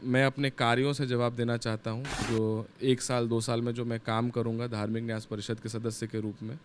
मैं अपने कार्यों से जवाब देना चाहता हूँ। जो 1 साल 2 साल में जो मैं काम करूँगा धार्मिक न्यास परिषद के सदस्य के रूप में,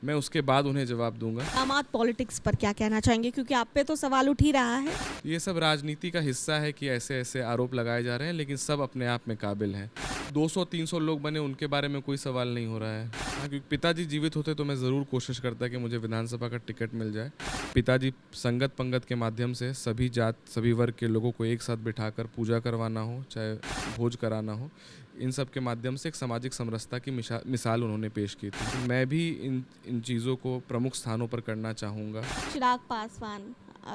मैं उसके बाद उन्हें जवाब दूँगा। दामाद पॉलिटिक्स पर क्या कहना चाहेंगे, क्योंकि आप पे तो सवाल उठ ही रहा है। ये सब राजनीति का हिस्सा है कि ऐसे-ऐसे आरोप लगाए जा रहे हैं, लेकिन सब अपने आप में काबिल हैं। 200-300 लोग बने, उनके बारे में कोई सवाल नहीं हो रहा है। हाँ, क्योंकि पिताजी जीवित होते तो मैं ज़रूर कोशिश करता कि मुझे विधानसभा का टिकट मिल जाए। पिताजी संगत पंगत के माध्यम से सभी जात, सभी वर्ग के लोगों को एक साथ बिठाकर पूजा करवाना हो, चाहे भोज कराना हो, इन सब के माध्यम से एक सामाजिक समरसता की मिसाल उन्होंने पेश की थी। तो मैं भी इन चीज़ों को प्रमुख स्थानों पर करना चाहूँगा। चिराग पासवान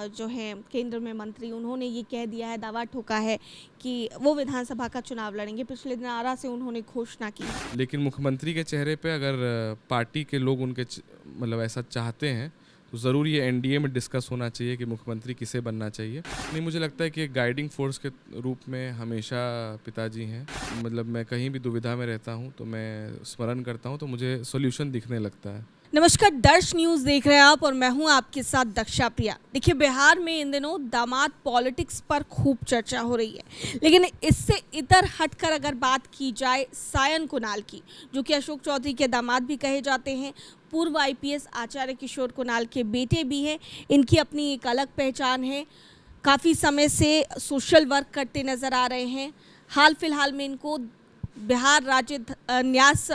जो है केंद्र में मंत्री, उन्होंने ये कह दिया है, दावा ठोका है कि वो विधानसभा का चुनाव लड़ेंगे। पिछले दिन आरा से उन्होंने घोषणा की। लेकिन मुख्यमंत्री के चेहरे पे अगर पार्टी के लोग उनके मतलब ऐसा चाहते हैं तो ज़रूर ये एनडीए में डिस्कस होना चाहिए कि मुख्यमंत्री किसे बनना चाहिए। नहीं, मुझे लगता है कि एक गाइडिंग फोर्स के रूप में हमेशा पिताजी हैं। मतलब मैं कहीं भी दुविधा में रहता हूँ तो मैं स्मरण करता हूँ तो मुझे सॉल्यूशन दिखने लगता है। नमस्कार, दर्श न्यूज़ देख रहे हैं आप और मैं हूं आपके साथ दक्षा प्रिया। देखिए, बिहार में इन दिनों दामाद पॉलिटिक्स पर खूब चर्चा हो रही है, लेकिन इससे इतर हटकर अगर बात की जाए सायन कुणाल की, जो कि अशोक चौधरी के दामाद भी कहे जाते हैं, पूर्व आईपीएस आचार्य किशोर कुणाल के बेटे भी हैं। इनकी अपनी एक अलग पहचान है, काफ़ी समय से सोशल वर्क करते नज़र आ रहे हैं। हाल फिलहाल में इनको बिहार राज्य न्यास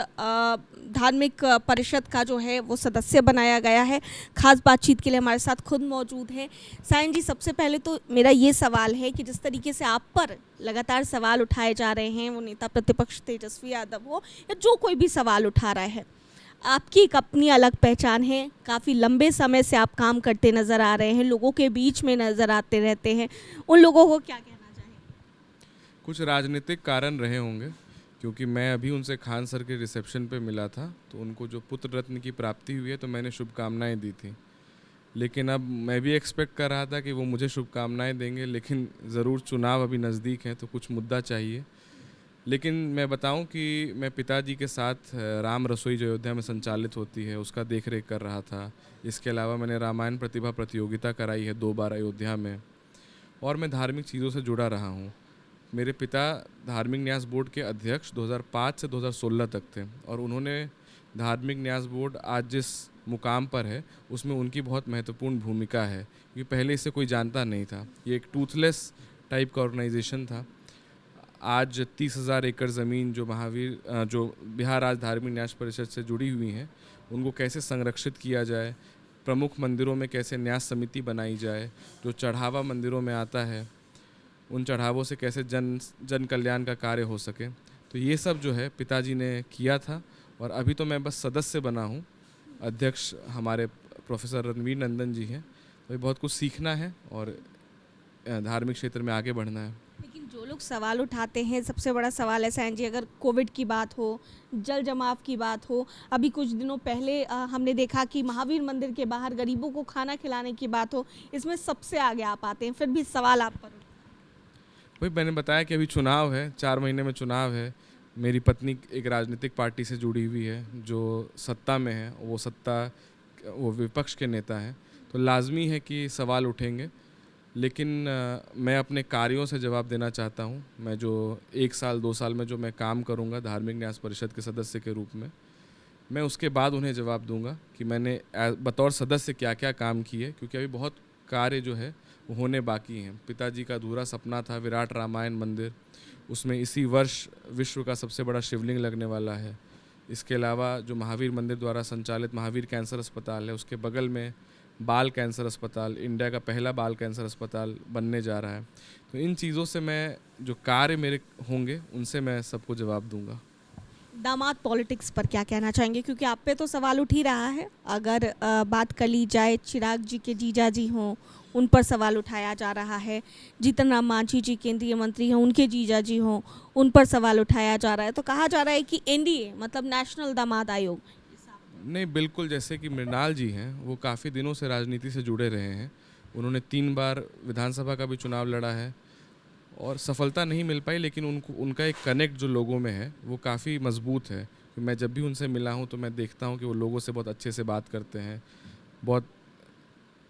धार्मिक परिषद का जो है वो सदस्य बनाया गया है। खास बातचीत के लिए हमारे साथ खुद मौजूद हैं। सायन जी, सबसे पहले तो मेरा ये सवाल है कि जिस तरीके से आप पर लगातार सवाल उठाए जा रहे हैं, वो नेता प्रतिपक्ष तेजस्वी यादव हो या जो कोई भी सवाल उठा रहा है, आपकी एक अपनी अलग पहचान है। काफ़ी लंबे समय से आप काम करते नज़र आ रहे हैं, लोगों के बीच में नज़र आते रहते हैं। उन लोगों को क्या कहना चाहेंगे? कुछ राजनीतिक कारण रहे होंगे, क्योंकि मैं अभी उनसे खान सर के रिसेप्शन पे मिला था तो उनको जो पुत्र रत्न की प्राप्ति हुई है तो मैंने शुभकामनाएं दी थी। लेकिन अब मैं भी एक्सपेक्ट कर रहा था कि वो मुझे शुभकामनाएं देंगे, लेकिन ज़रूर चुनाव अभी नज़दीक है तो कुछ मुद्दा चाहिए। लेकिन मैं बताऊं कि मैं पिताजी के साथ राम रसोई जो अयोध्या में संचालित होती है उसका देख रेख कर रहा था। इसके अलावा मैंने रामायण प्रतिभा प्रतियोगिता कराई है 2 बार अयोध्या में, और मैं धार्मिक चीज़ों से जुड़ा रहा हूँ। मेरे पिता धार्मिक न्यास बोर्ड के अध्यक्ष 2005 से 2016 तक थे, और उन्होंने धार्मिक न्यास बोर्ड आज जिस मुकाम पर है उसमें उनकी बहुत महत्वपूर्ण भूमिका है, क्योंकि पहले इसे कोई जानता नहीं था। ये एक टूथलेस टाइप का ऑर्गेनाइजेशन था। आज 30,000 एकड़ ज़मीन जो बिहार राज्य धार्मिक न्यास परिषद से जुड़ी हुई हैं, उनको कैसे संरक्षित किया जाए, प्रमुख मंदिरों में कैसे न्यास समिति बनाई जाए, जो चढ़ावा मंदिरों में आता है उन चढ़ावों से कैसे जन कल्याण का कार्य हो सके, तो ये सब जो है पिताजी ने किया था। और अभी तो मैं बस सदस्य बना हूँ। अध्यक्ष हमारे प्रोफेसर रणवीर नंदन जी हैं। तो बहुत कुछ सीखना है और धार्मिक क्षेत्र में आगे बढ़ना है। लेकिन जो लोग सवाल उठाते हैं, सबसे बड़ा सवाल है सायन जी, अगर कोविड की बात हो, जल जमाव की बात हो, अभी कुछ दिनों पहले हमने देखा कि महावीर मंदिर के बाहर गरीबों को खाना खिलाने की बात हो, इसमें सबसे आगे आप आते हैं, फिर भी सवाल आप पर। भाई, मैंने बताया कि अभी चुनाव है, 4 महीने में चुनाव है। मेरी पत्नी एक राजनीतिक पार्टी से जुड़ी हुई है जो सत्ता में है, वो विपक्ष के नेता हैं, तो लाजमी है कि सवाल उठेंगे। लेकिन मैं अपने कार्यों से जवाब देना चाहता हूँ। मैं जो 1 साल 2 साल में जो मैं काम करूँगा धार्मिक न्यास परिषद के सदस्य के रूप में, मैं उसके बाद उन्हें जवाब दूँगा कि मैंने बतौर सदस्य क्या क्या काम किए, क्योंकि अभी बहुत कार्य जो है वो होने बाकी हैं। पिताजी का अधूरा सपना था विराट रामायण मंदिर, उसमें इसी वर्ष विश्व का सबसे बड़ा शिवलिंग लगने वाला है। इसके अलावा जो महावीर मंदिर द्वारा संचालित महावीर कैंसर अस्पताल है, उसके बगल में बाल कैंसर अस्पताल, इंडिया का पहला बाल कैंसर अस्पताल बनने जा रहा है। तो इन चीज़ों से मैं जो कार्य मेरे होंगे उनसे मैं सबको जवाब दूंगा। दामाद पॉलिटिक्स पर क्या कहना चाहेंगे, क्योंकि आप पे तो सवाल उठ ही रहा है। अगर बात कर ली जाए, चिराग जी के जीजा जी हों, उन पर सवाल उठाया जा रहा है। जीतन राम मांझी जी केंद्रीय मंत्री हैं, उनके जीजा जी हों, उन पर सवाल उठाया जा रहा है। तो कहा जा रहा है कि एनडीए मतलब नेशनल दामाद आयोग। नहीं, बिल्कुल, जैसे कि मृणाल जी हैं, वो काफ़ी दिनों से राजनीति से जुड़े रहे हैं। उन्होंने 3 बार विधानसभा का भी चुनाव लड़ा है और सफलता नहीं मिल पाई, लेकिन उनका एक कनेक्ट जो लोगों में है वो काफ़ी मजबूत है। मैं जब भी उनसे मिला हूँ तो मैं देखता हूँ कि वो लोगों से बहुत अच्छे से बात करते हैं, बहुत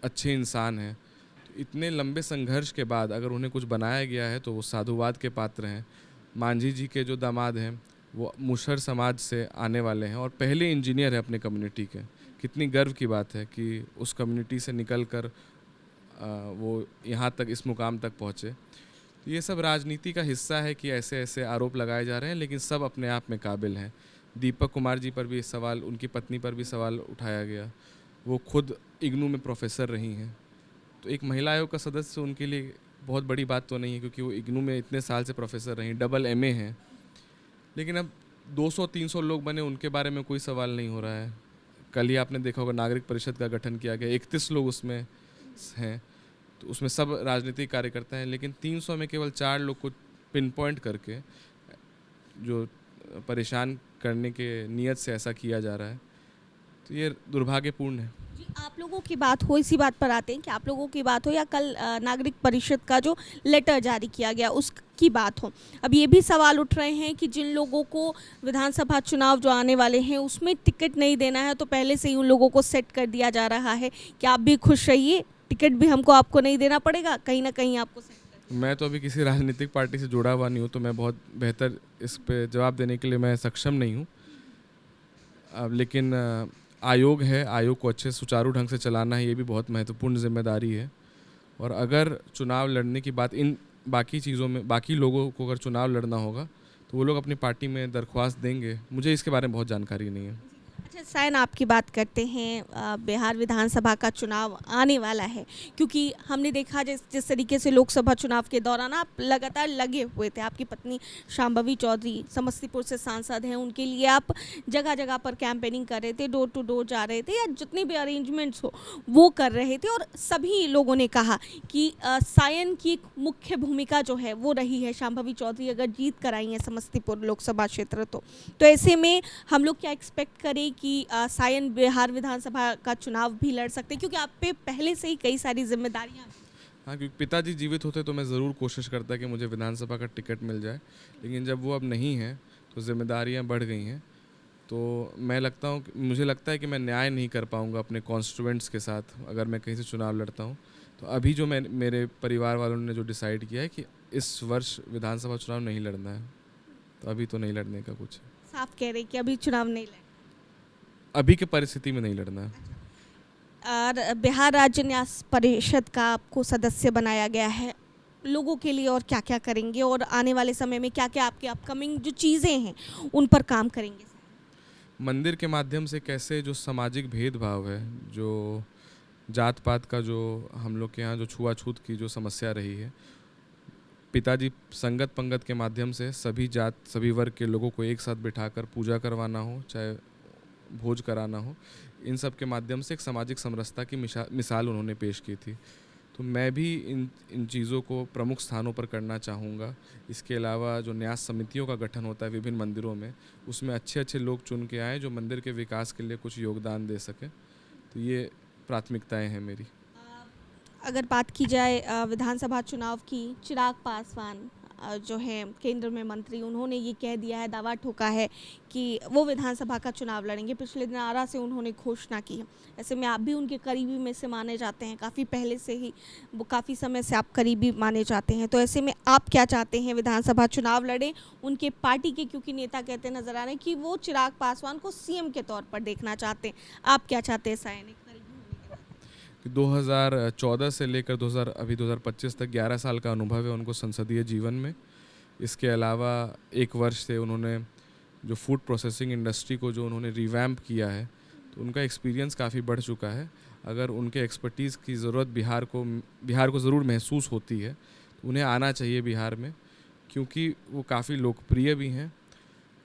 अच्छे इंसान हैं। तो इतने लंबे संघर्ष के बाद अगर उन्हें कुछ बनाया गया है तो वो साधुवाद के पात्र हैं। मांझी जी के जो दामाद हैं वो मुसहर समाज से आने वाले हैं और पहले इंजीनियर हैं अपने कम्युनिटी के। कितनी गर्व की बात है कि उस कम्युनिटी से निकल कर वो यहाँ तक इस मुकाम तक पहुँचे। तो ये सब राजनीति का हिस्सा है कि ऐसे ऐसे आरोप लगाए जा रहे हैं, लेकिन सब अपने आप में काबिल हैं। दीपक कुमार जी पर भी सवाल, उनकी पत्नी पर भी सवाल उठाया गया। वो खुद इग्नू में प्रोफेसर रही हैं, तो एक महिला आयोग का सदस्य उनके लिए बहुत बड़ी बात तो नहीं है, क्योंकि वो इग्नू में इतने साल से प्रोफेसर रहीं, डबल MA हैं। लेकिन अब 200-300 लोग बने, उनके बारे में कोई सवाल नहीं हो रहा है। कल ही आपने देखा होगा नागरिक परिषद का गठन किया गया, 31 लोग उसमें हैं, तो उसमें सब राजनीतिक कार्यकर्ता हैं, लेकिन 300 में केवल 4 लोग को पिन पॉइंट करके जो परेशान करने के नियत से ऐसा किया जा रहा है, तो ये दुर्भाग्यपूर्ण है। जी, आप लोगों की बात हो, इसी बात पर आते हैं कि आप लोगों की बात हो या कल नागरिक परिषद का जो लेटर जारी किया गया उसकी बात हो। अब ये भी सवाल उठ रहे हैं कि जिन लोगों को विधानसभा चुनाव जो आने वाले हैं उसमें टिकट नहीं देना है, तो पहले से ही उन लोगों को सेट कर दिया जा रहा है कि आप भी खुश रहिए, टिकट भी आपको नहीं देना पड़ेगा, कहीं ना कहीं आपको सेट कर। मैं तो अभी किसी राजनीतिक पार्टी से जुड़ा हुआ नहीं हूँ, तो मैं बहुत बेहतर इस पे जवाब देने के लिए मैं सक्षम नहीं हूँ। लेकिन आयोग है, आयोग को अच्छे सुचारू ढंग से चलाना है, ये भी बहुत महत्वपूर्ण जिम्मेदारी है। और अगर चुनाव लड़ने की बात, इन बाकी चीज़ों में बाकी लोगों को अगर चुनाव लड़ना होगा तो वो लोग अपनी पार्टी में दरख्वास्त देंगे। मुझे इसके बारे में बहुत जानकारी नहीं है। अच्छा सायन, आपकी बात करते हैं, बिहार विधानसभा का चुनाव आने वाला है, क्योंकि हमने देखा जिस तरीके से लोकसभा चुनाव के दौरान आप लगातार लगे हुए थे। आपकी पत्नी शांभवी चौधरी समस्तीपुर से सांसद हैं, उनके लिए आप जगह जगह पर कैंपेनिंग कर रहे थे, डोर टू डोर जा रहे थे, या जितने भी अरेंजमेंट्स हो वो कर रहे थे, और सभी लोगों ने कहा कि सायन की एक मुख्य भूमिका जो है वो रही है। शांभवी चौधरी अगर जीत कर आई हैं समस्तीपुर लोकसभा क्षेत्र, तो ऐसे में हम लोग क्या एक्सपेक्ट करें कि सायन बिहार विधानसभा का चुनाव भी लड़ सकते हैं, क्योंकि आप पे पहले से ही कई सारी जिम्मेदारियां। हाँ, क्योंकि पिताजी जीवित होते तो मैं ज़रूर कोशिश करता कि मुझे विधानसभा का टिकट मिल जाए, लेकिन जब वो अब नहीं हैं तो जिम्मेदारियां बढ़ गई हैं। तो मुझे लगता है कि मैं न्याय नहीं कर पाऊँगा अपने कॉन्स्टिट्यूएंट्स के साथ अगर मैं कहीं से चुनाव लड़ता हूँ। तो अभी जो मेरे परिवार वालों ने जो डिसाइड किया है कि इस वर्ष विधानसभा चुनाव नहीं लड़ना है, तो अभी तो नहीं लड़ने का कुछ। साफ कह रहे कि अभी चुनाव नहीं लड़ना, अभी की परिस्थिति में नहीं लड़ना है। और बिहार राज्य न्यास परिषद का आपको सदस्य बनाया गया है, लोगों के लिए और क्या क्या करेंगे, और आने वाले समय में क्या क्या आपके अपकमिंग जो चीज़ें हैं उन पर काम करेंगे? मंदिर के माध्यम से कैसे जो सामाजिक भेदभाव है, जो जात पात का जो हम लोग के यहाँ जो छुआछूत की जो समस्या रही है, पिताजी संगत पंगत के माध्यम से सभी जात सभी वर्ग के लोगों को एक साथ बिठाकर पूजा करवाना हो, चाहे भोज कराना हो, इन सब के माध्यम से एक सामाजिक समरसता की मिसाल उन्होंने पेश की थी। तो मैं भी इन चीज़ों को प्रमुख स्थानों पर करना चाहूँगा। इसके अलावा जो न्यास समितियों का गठन होता है विभिन्न मंदिरों में, उसमें अच्छे अच्छे लोग चुन के आए जो मंदिर के विकास के लिए कुछ योगदान दे सकें। तो ये प्राथमिकताएं हैं मेरी। अगर बात की जाए विधानसभा चुनाव की, चिराग पासवान जो है केंद्र में मंत्री, उन्होंने ये कह दिया है, दावा ठोका है कि वो विधानसभा का चुनाव लड़ेंगे। पिछले दिन आरा से उन्होंने घोषणा की है। ऐसे में आप भी उनके करीबी में से माने जाते हैं, काफ़ी पहले से ही, वो काफ़ी समय से आप करीबी माने जाते हैं। तो ऐसे में आप क्या चाहते हैं, विधानसभा चुनाव लड़ें? उनके पार्टी के क्योंकि नेता कहते नजर आ रहे हैं कि वो चिराग पासवान को CM के तौर पर देखना चाहते हैं, आप क्या चाहते हैं सायन? 2014 से लेकर 2025 तक 11 साल का अनुभव है उनको संसदीय जीवन में। इसके अलावा 1 वर्ष से उन्होंने जो फूड प्रोसेसिंग इंडस्ट्री को जो उन्होंने रिवैम्प किया है, तो उनका एक्सपीरियंस काफ़ी बढ़ चुका है। अगर उनके एक्सपर्टीज़ की ज़रूरत बिहार को ज़रूर महसूस होती है, तो उन्हें आना चाहिए बिहार में, क्योंकि वो काफ़ी लोकप्रिय भी हैं।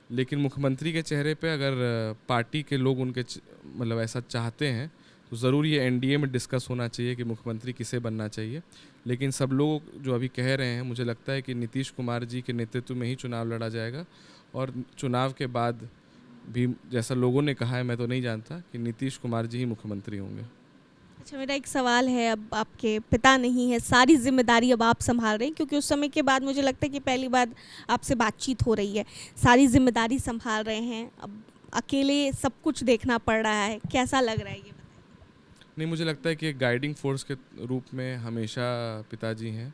लेकिन मुख्यमंत्री के चेहरे पे अगर पार्टी के लोग उनके मतलब ऐसा चाहते हैं, तो ज़रूर ये NDA में डिस्कस होना चाहिए कि मुख्यमंत्री किसे बनना चाहिए। लेकिन सब लोग जो अभी कह रहे हैं, मुझे लगता है कि नीतीश कुमार जी के नेतृत्व में ही चुनाव लड़ा जाएगा, और चुनाव के बाद भी जैसा लोगों ने कहा है, मैं तो नहीं जानता कि नीतीश कुमार जी ही मुख्यमंत्री होंगे। अच्छा, मेरा एक सवाल है, अब आपके पिता नहीं है, सारी जिम्मेदारी अब आप संभाल रहे हैं, क्योंकि उस समय के बाद मुझे लगता है कि पहली बार आपसे बातचीत हो रही है, सारी जिम्मेदारी संभाल रहे हैं, अब अकेले सब कुछ देखना पड़ रहा है, कैसा लग रहा है ये? नहीं, मुझे लगता है कि एक गाइडिंग फोर्स के रूप में हमेशा पिताजी हैं,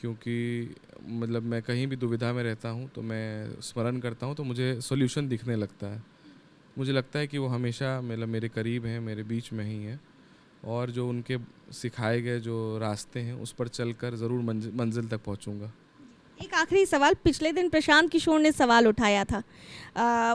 क्योंकि मतलब मैं कहीं भी दुविधा में रहता हूँ तो मैं स्मरण करता हूँ तो मुझे सॉल्यूशन दिखने लगता है। मुझे लगता है कि वो हमेशा मतलब मेरे करीब हैं, मेरे बीच में ही हैं, और जो उनके सिखाए गए जो रास्ते हैं उस पर चलकर ज़रूर मंजिल तक पहुँचूँगा। एक आखिरी सवाल, पिछले दिन प्रशांत किशोर ने सवाल उठाया था।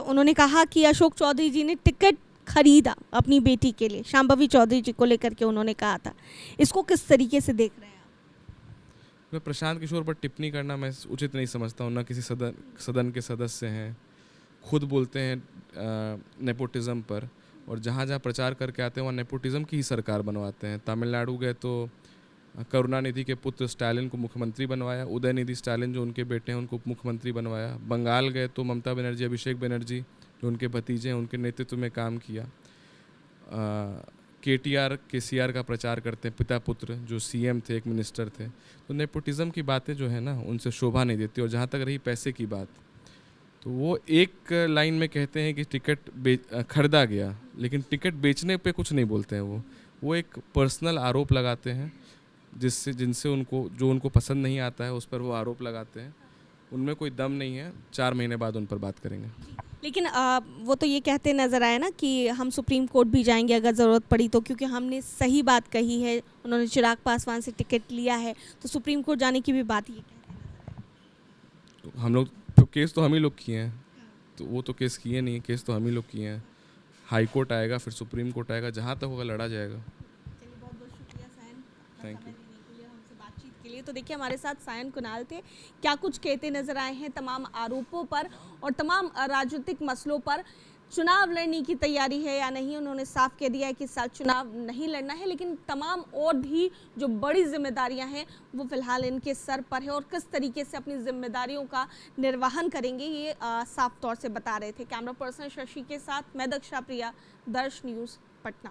उन्होंने कहा कि अशोक चौधरी जी ने टिकट खरीदा अपनी बेटी के लिए, शांभवी चौधरी जी को लेकर के उन्होंने कहा था। इसको किस तरीके से देख रहे हैं आप? मैं प्रशांत किशोर पर टिप्पणी करना मैं उचित नहीं समझता हूँ। ना किसी सदन के सदस्य हैं, खुद बोलते हैं नेपोटिज़म पर, और जहाँ जहाँ प्रचार करके आते हैं वहाँ नेपोटिज़म की ही सरकार बनवाते हैं। तमिलनाडु गए तो करुणानिधि के पुत्र स्टालिन को मुख्यमंत्री बनवाया, उदयनिधि स्टालिन जो उनके बेटे हैं उनको उप मुख्यमंत्री बनवाया। बंगाल गए तो ममता बनर्जी, अभिषेक बनर्जी जो उनके भतीजे हैं उनके नेतृत्व में काम किया। KTR KCR का प्रचार करते हैं, पिता पुत्र जो CM थे, एक मिनिस्टर थे। तो नेपोटिज़म की बातें जो है ना उनसे शोभा नहीं देती। और जहाँ तक रही पैसे की बात, तो वो एक लाइन में कहते हैं कि टिकट खरीदा गया, लेकिन टिकट बेचने पे कुछ नहीं बोलते हैं। वो एक पर्सनल आरोप लगाते हैं जिनसे उनको पसंद नहीं आता है उस पर वो आरोप लगाते हैं। उनमें कोई दम नहीं है। 4 महीने बाद उन पर बात करेंगे। लेकिन वो तो ये कहते नज़र आए ना कि हम सुप्रीम कोर्ट भी जाएंगे अगर ज़रूरत पड़ी तो, क्योंकि हमने सही बात कही है, उन्होंने चिराग पासवान से टिकट लिया है, तो सुप्रीम कोर्ट जाने की भी बात ये कहते हैं। तो हम लोग तो केस तो हम ही लोग किए हैं, तो वो तो केस किए नहीं, केस तो हम ही लोग किए हैं। हाई कोर्ट आएगा, फिर सुप्रीम कोर्ट आएगा, जहाँ तक होगा लड़ा जाएगा। चलिए, बहुत बहुत शुक्रिया सायन, थैंक यू। हमसे बातचीत के लिए। तो देखिए, हमारे साथ सायन कुणाल थे। क्या कुछ कहते नजर आए हैं तमाम आरोपों पर और तमाम राजनीतिक मसलों पर। चुनाव लड़ने की तैयारी है या नहीं, उन्होंने साफ कह दिया है कि इस साल चुनाव नहीं लड़ना है, लेकिन तमाम और भी जो बड़ी जिम्मेदारियां हैं वो फिलहाल इनके सर पर है, और किस तरीके से अपनी जिम्मेदारियों का निर्वहन करेंगे ये साफ तौर से बता रहे थे। कैमरा पर्सन शशि के साथ मैं दक्षा प्रिया, दर्श न्यूज़, पटना।